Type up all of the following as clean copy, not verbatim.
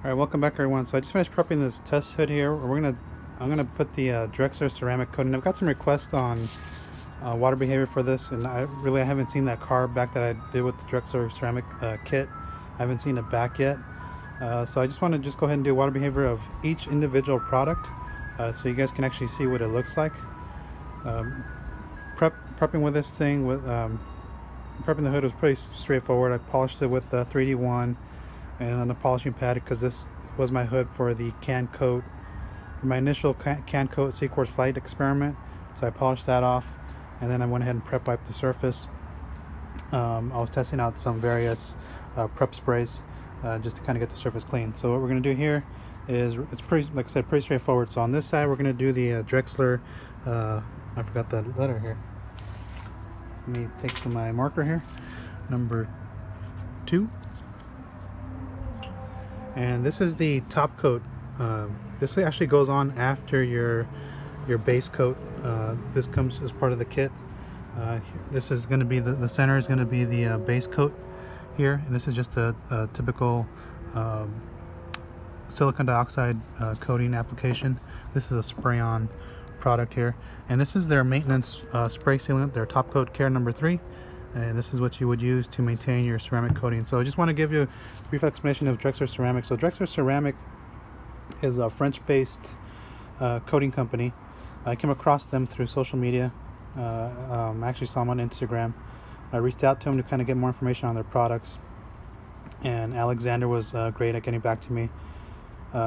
Alright, welcome back everyone. So I just finished prepping this test hood here. I'm gonna put the Drexler Ceramic coating. I've got some requests on water behavior for this, and I haven't seen that carb back that I did with the Drexler Ceramic kit. I haven't seen it back yet. So I just want to go ahead and do water behavior of each individual product, so you guys can actually see what it looks like. Prepping with this thing prepping the hood was pretty straightforward. I polished it with the 3D1 and on a polishing pad because this was my hood for the can coat, for my initial can coat Sequartz Light experiment. So I polished that off, and then I went ahead and prep wiped the surface. I was testing out some various prep sprays just to kind of get the surface clean. So what we're going to do here is, it's pretty, like I said, pretty straightforward. So on this side we're going to do the Drexler, I forgot the letter here. Let me take my marker here, number 2. And this is the top coat. This actually goes on after your base coat. This comes as part of the kit. This is going to be the center is going to be the base coat here, and this is just a typical silicon dioxide coating application. This is a spray-on product here, and this is their maintenance spray sealant, their top coat care number 3. And this is what you would use to maintain your ceramic coating. So I just want to give you a brief explanation of Drexler Ceramic. So Drexler Ceramic is a French-based coating company. I came across them through social media. I actually saw them on Instagram. I reached out to them to kind of get more information on their products, and Alexander was great at getting back to me.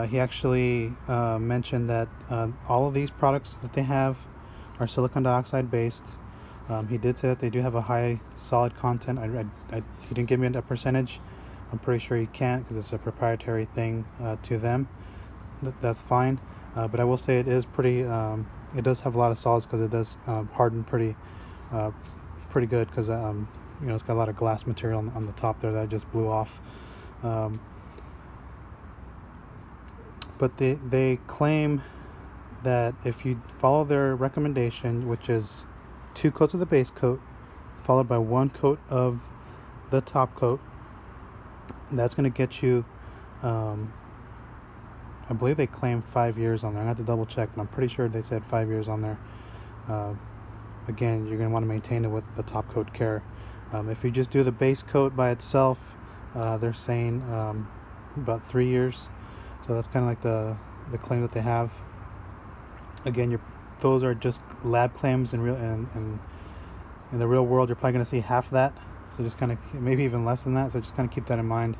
He actually mentioned that all of these products that they have are silicon dioxide based. He did say that they do have a high solid content. He didn't give me a percentage. I'm pretty sure he can't because it's a proprietary thing to them. That's fine. But I will say it is pretty. It does have a lot of solids because it does harden pretty good because it's got a lot of glass material on the top there that just blew off. But they claim that if you follow their recommendation, which is 2 coats of the base coat followed by 1 coat of the top coat, that's going to get you I believe they claim 5 years on there. I have to double check, but I'm pretty sure they said 5 years on there. Again, you're going to want to maintain it with the top coat care. If you just do the base coat by itself, they're saying about 3 years. So that's kind of like the claim that they have. Again, those are just lab claims. In the real world, you're probably going to see half that. So just kind of, maybe even less than that. So just kind of keep that in mind.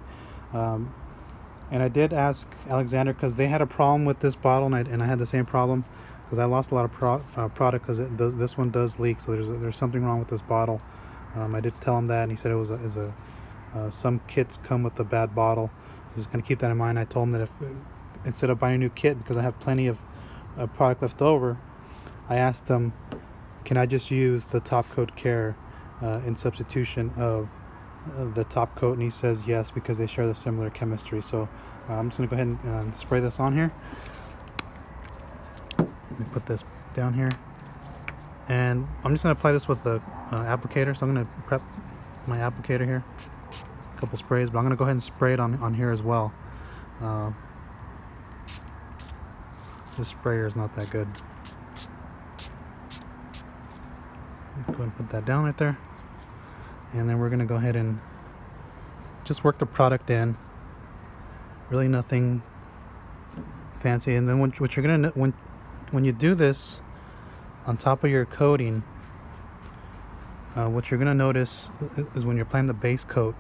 And I did ask Alexander because they had a problem with this bottle, and I had the same problem because I lost a lot of product because this one does leak. So there's something wrong with this bottle. I did tell him that, and he said it was some kits come with a bad bottle. So just kind of keep that in mind. I told him that if instead of buying a new kit, because I have plenty of product left over, I asked him, can I just use the top coat care in substitution of the top coat, and he says yes because they share the similar chemistry. So I'm just going to go ahead and spray this on here. Let me put this down here, and I'm just going to apply this with the applicator. So I'm going to prep my applicator here, a couple sprays, but I'm going to go ahead and spray it on here as well. This sprayer is not that good. Go ahead and put that down right there, and then we're going to go ahead and just work the product in. Really nothing fancy. And then what you're going to, when you do this on top of your coating, what you're going to notice is when you're applying the base coat,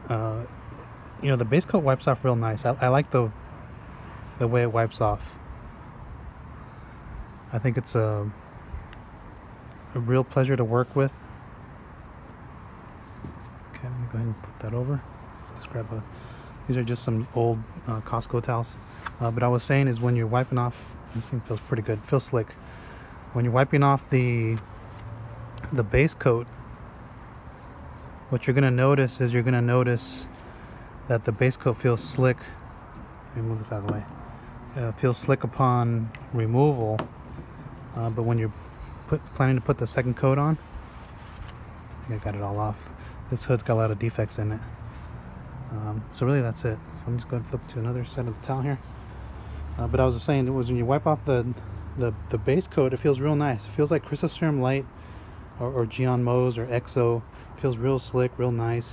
the base coat wipes off real nice. I like the way it wipes off. I think it's a real pleasure to work with. Okay, let me go ahead and put that over. Just grab these are just some old Costco towels. But I was saying is when you're wiping off, this thing feels pretty good, feels slick. When you're wiping off the base coat, what you're going to notice is that the base coat feels slick. Let me move this out of the way. It feels slick upon removal, but when you're planning to put the second coat on, I think I got it all off. This hood's got a lot of defects in it. So really that's it. So I'm just going to flip to another side of the towel here. But I was saying, it was when you wipe off the base coat, it feels real nice. It feels like Crystal Serum Light or Geon Mose or Exo. It feels real slick, real nice.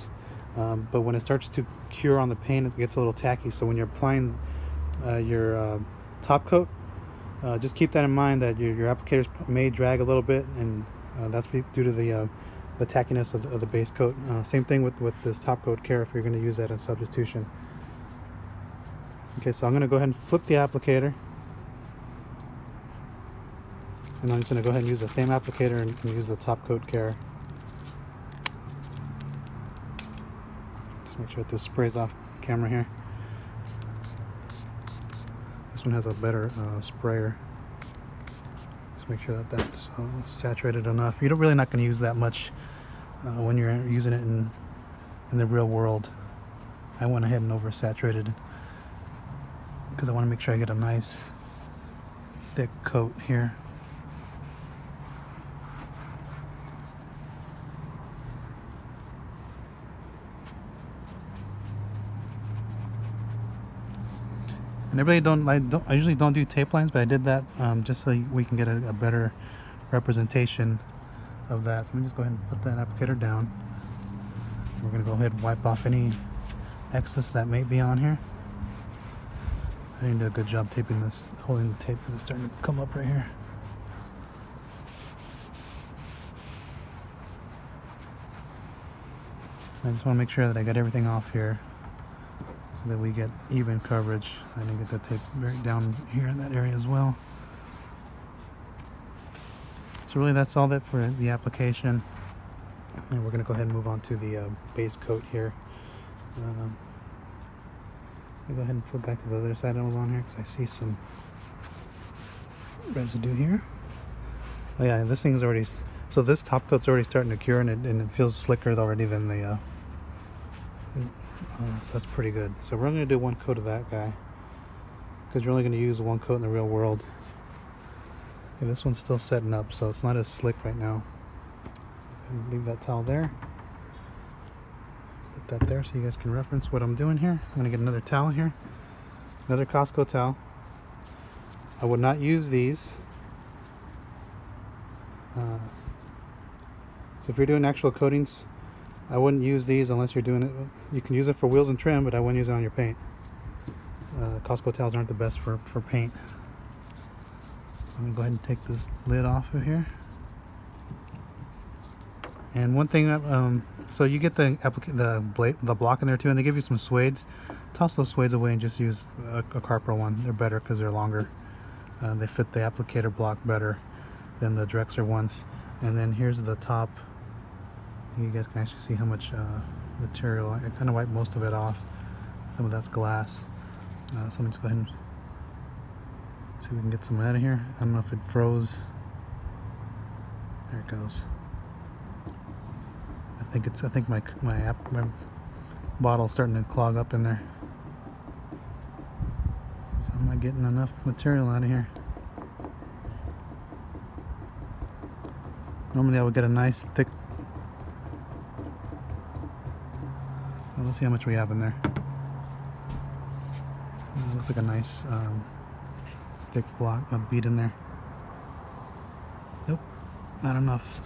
But when it starts to cure on the paint, it gets a little tacky. So when you're applying your top coat, just keep that in mind, that your applicators may drag a little bit, and that's due to the tackiness of the base coat. Same thing with this top coat care if you're going to use that as substitution. Okay, so I'm going to go ahead and flip the applicator, and I'm just going to go ahead and use the same applicator and use the top coat care. Just make sure that this sprays off camera here. This one has a better sprayer. Just make sure that that's saturated enough. You're really not going to use that much when you're using it in the real world. I went ahead and oversaturated because I want to make sure I get a nice thick coat here. And I usually don't do tape lines, but I did that just so we can get a better representation of that. So let me just go ahead and put that applicator down. We're going to go ahead and wipe off any excess that may be on here. I didn't do a good job taping this, holding the tape, because it's starting to come up right here. I just want to make sure that I got everything off here so that we get even coverage. I didn't get the tape very down here in that area as well. So really that's all that for the application. And we're going to go ahead and move on to the base coat here. I'll go ahead and flip back to the other side I was on here because I see some residue here. Oh yeah, this thing's already, so this top coat's already starting to cure, and it feels slicker already than the so that's pretty good. So we're only going to do one coat of that guy because you're only going to use one coat in the real world. And this one's still setting up, so it's not as slick right now. Leave that towel there. Put that there so you guys can reference what I'm doing here. I'm going to get another towel here. Another Costco towel. I would not use these. So if you're doing actual coatings, I wouldn't use these unless you're doing it. You can use it for wheels and trim, but I wouldn't use it on your paint. Costco towels aren't the best for paint. I'm going to go ahead and take this lid off of here. And one thing, so you get the block in there too, and they give you some suedes. Toss those suedes away and just use a Carpro one. They're better because they're longer. They fit the applicator block better than the Drexler ones. And then here's the top. You guys can actually see how much material. I kind of wiped most of it off. Some of that's glass. So let me just go ahead and see if we can get some out of here. I don't know if it froze. There it goes. I think my bottle's starting to clog up in there. So I'm not getting enough material out of here. Normally I would get a nice thick. Well, let's see how much we have in there. Looks like a nice thick block, a bead in there. Nope, not enough.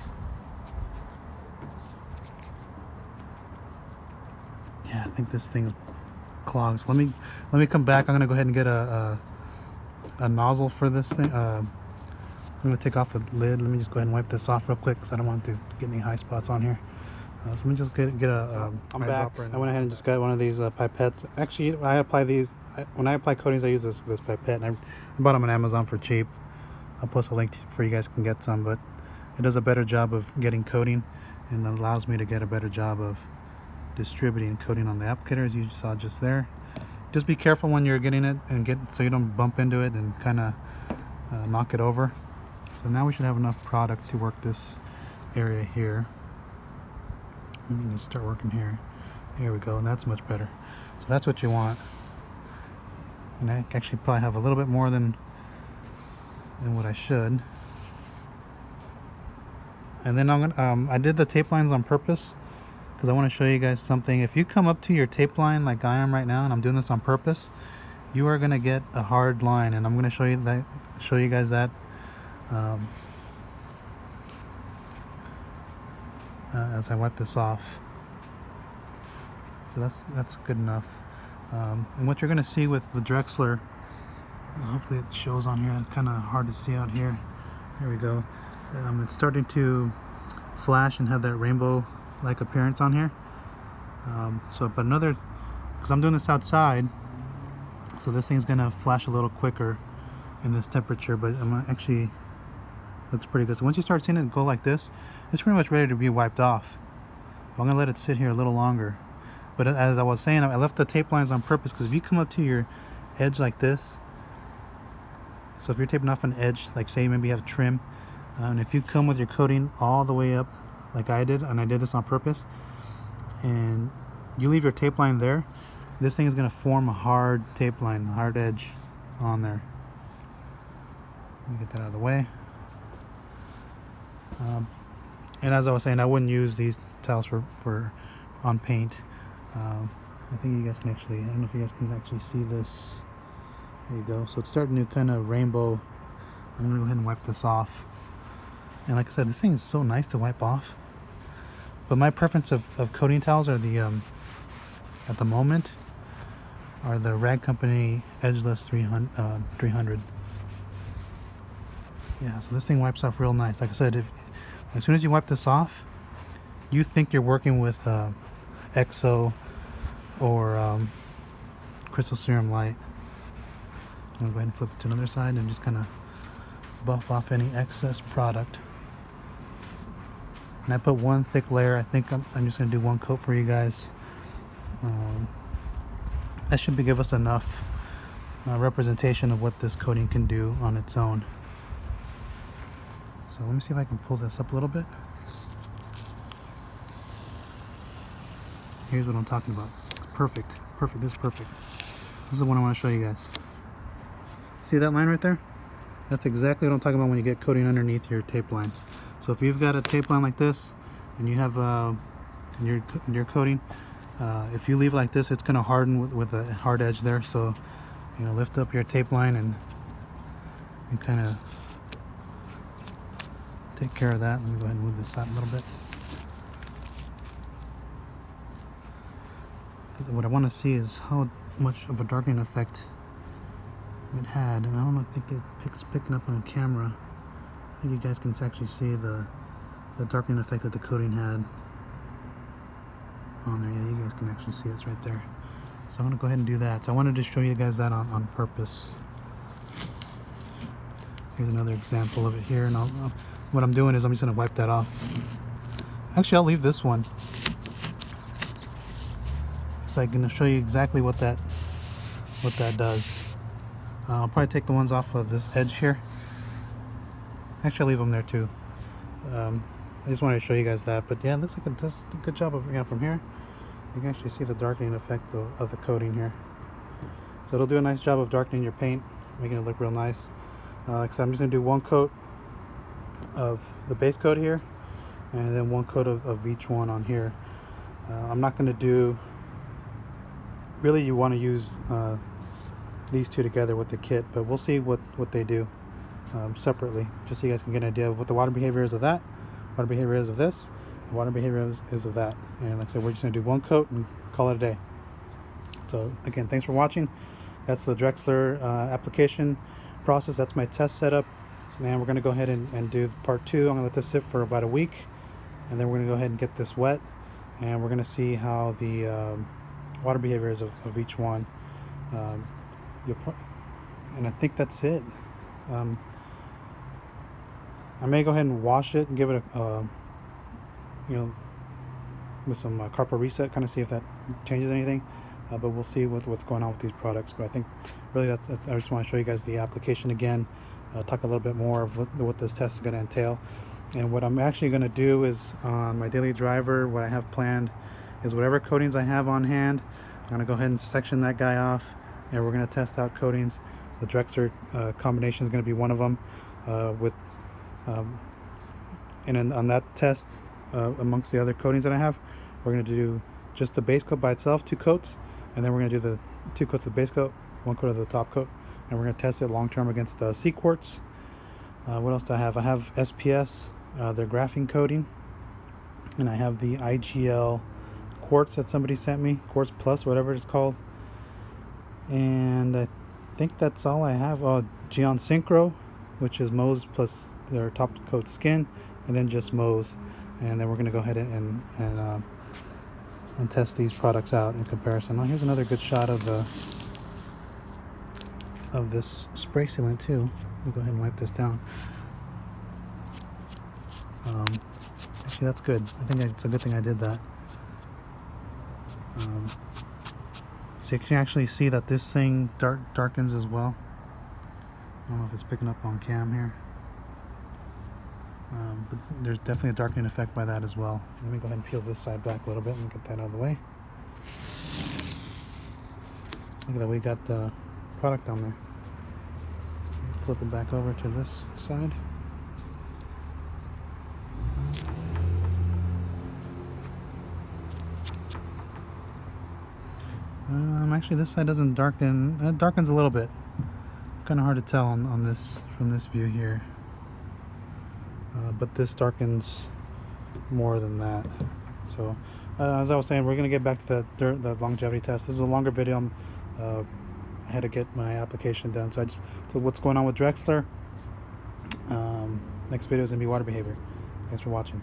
Yeah, I think this thing's clogged. So let me come back. I'm gonna go ahead and get a nozzle for this thing. I'm gonna take off the lid. Let me just go ahead and wipe this off real quick because I don't want to get any high spots on here. So let me just get a I'm back. I went ahead and just got one of these pipettes. Actually, I apply these when I apply coatings. I use this pipette, and I bought them on Amazon for cheap. I'll post a link for you guys can get some, but it does a better job of getting coating, and allows me to get a better job of distributing coating on the applicator, as you saw just there. Just be careful when you're getting it and so you don't bump into it and kind of knock it over. So now we should have enough product to work this area here. We can just start working here. There we go, and that's much better. So that's what you want. And I actually probably have a little bit more than what I should. And then I'm gonna I did the tape lines on purpose because I want to show you guys something. If you come up to your tape line like I am right now, and I'm doing this on purpose, you are going to get a hard line, and I'm going to show you guys that as I wipe this off. So that's good enough. And what you're going to see with the Drexler, hopefully it shows on here, it's kind of hard to see out here. There we go. It's starting to flash and have that rainbow like appearance on here. But because I'm doing this outside, so this thing's gonna flash a little quicker in this temperature, but actually looks pretty good. So once you start seeing it go like this, it's pretty much ready to be wiped off. I'm gonna let it sit here a little longer. But as I was saying, I left the tape lines on purpose, because if you come up to your edge like this, so if you're taping off an edge, like say maybe you have trim, and if you come with your coating all the way up like I did, and I did this on purpose, and you leave your tape line there, this thing is going to form a hard tape line, a hard edge on there. Let me get that out of the way. And as I was saying, I wouldn't use these towels for on paint. I think you guys can actually, I don't know if you guys can actually see this. There you go. So it's starting to kind of rainbow. I'm going to go ahead and wipe this off. And like I said, this thing is so nice to wipe off. But my preference of coating towels are the, at the moment, are the Rag Company Edgeless 300. Yeah, so this thing wipes off real nice. Like I said, as soon as you wipe this off, you think you're working with EXO or Crystal Serum Light. I'm going to go ahead and flip it to another side and just kind of buff off any excess product. And I put one thick layer. I think I'm just going to do one coat for you guys. That should give us enough representation of what this coating can do on its own. So let me see if I can pull this up a little bit. Here's what I'm talking about. Perfect. Perfect. This is perfect. This is the one I want to show you guys. See that line right there? That's exactly what I'm talking about when you get coating underneath your tape line. So if you've got a tape line like this and you have your coating, if you leave it like this, it's going to harden with a hard edge there. So, you know, lift up your tape line and kind of take care of that. Let me go ahead and move this out a little bit. What I want to see is how much of a darkening effect it had, and I don't think it's picking up on camera. I think you guys can actually see the darkening effect that the coating had on there. Yeah, you guys can actually see it's right there. So I'm going to go ahead and do that. So I wanted to show you guys that on purpose. Here's another example of it here, and what I'm doing is I'm just going to wipe that off. Actually, I'll leave this one so I can show you exactly what that does. I'll probably take the ones off of this edge here. Actually, I'll leave them there too. I just wanted to show you guys that. But yeah, it looks like it does a good job of, you know, from here. You can actually see the darkening effect of the coating here. So it'll do a nice job of darkening your paint, making it look real nice. Like I said, I'm just going to do one coat of the base coat here, and then one coat of each one on here. I'm not going to do, really you want to use these two together with the kit, but we'll see what they do separately, just so you guys can get an idea of what the water behavior is of that, water behavior is of this, and water behavior is of that. And like I said, we're just going to do one coat and call it a day. So again, thanks for watching. That's the Drexler application process. That's my test setup, and we're going to go ahead and do part 2. I'm going to let this sit for about a week, and then we're going to go ahead and get this wet, and we're going to see how the water behavior is of each one. And I think that's it. I may go ahead and wash it and give it a you know, with some carpet reset, kind of see if that changes anything. But we'll see what's going on with these products. But I think really I just want to show you guys the application again, talk a little bit more of what this test is going to entail. And what I'm actually going to do is, on my daily driver, what I have planned is whatever coatings I have on hand, I'm going to go ahead and section that guy off, and we're going to test out coatings. The Drexler combination is going to be one of them. And on that test, amongst the other coatings that I have, we're going to do just the base coat by itself, 2 coats, and then we're going to do the 2 coats of the base coat, 1 coat of the top coat, and we're going to test it long term against sea quartz. What else do I have? I have SPS, their graphene coating, and I have the IGL quartz that somebody sent me, Quartz Plus, whatever it's called. And I think that's all I have. Oh, Geon Synchro, which is Mohs plus their top coat skin, and then just Mohs. And then we're going to go ahead and test these products out in comparison. Oh, here's another good shot of this spray sealant too. Let me go ahead and wipe this down. Actually, that's good. I think it's a good thing I did that. So you can actually see that this thing darkens as well. I don't know if it's picking up on cam here. But there's definitely a darkening effect by that as well. Let me go ahead and peel this side back a little bit and get that out of the way. Look at that, we got the product on there. Flip it back over to this side. Actually, this side doesn't darken. It darkens a little bit. Kind of hard to tell on this from this view here. But this darkens more than that. So, as I was saying, we're going to get back to the longevity test. This is a longer video. I had to get my application done. So what's going on with Drexler? Next video is going to be water behavior. Thanks for watching.